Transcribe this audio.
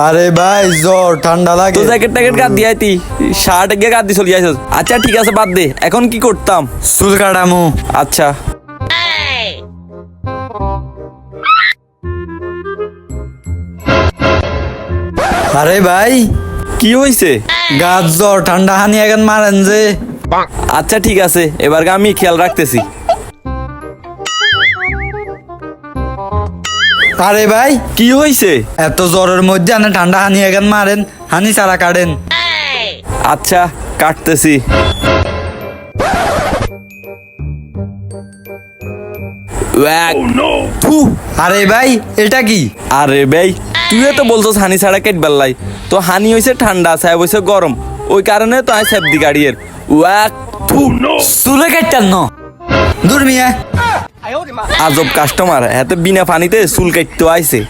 আরে ভাই জ্বর ঠান্ডা লাগে। তো জ্যাকেট ট্যাকেট কাট দিয়ে আইতি, শার্ট গিয়ে কাট দিয়ে চলে যাইছ। আচ্ছা ঠিক আছে বাদ দে, এখন কি করতাম? চুল কাটামু। আচ্ছা আরে ভাই কি হয়েছে? গাছ জ্বর ঠান্ডা হানি এখন মারেন যে। আচ্ছা ঠিক আছে, এবার আমি খেয়াল রাখতেছি। আরে ভাই কি হয়েছে? এত জ্বরের মধ্যে আনে ঠান্ডা হানি এখন মারেন, হানি ছাড়া কাটেন। আচ্ছা কাটতেছি। ওয়াক। থু। আরে ভাই এটা কি? আরে ভাই তুই তো বলছস হানি ছাড়া কেটবার লাই, তো হানি হইছে ঠান্ডা, সাহেব হইছে গরম, ওই কারণে তো আই সেফ দি গাড়ির। ওয়াক। থু। চুলে কাটতেন ন দূর মিয়া। আজব কাস্টমার, এত বিনা পানিতে চুল কাটতে আইছে।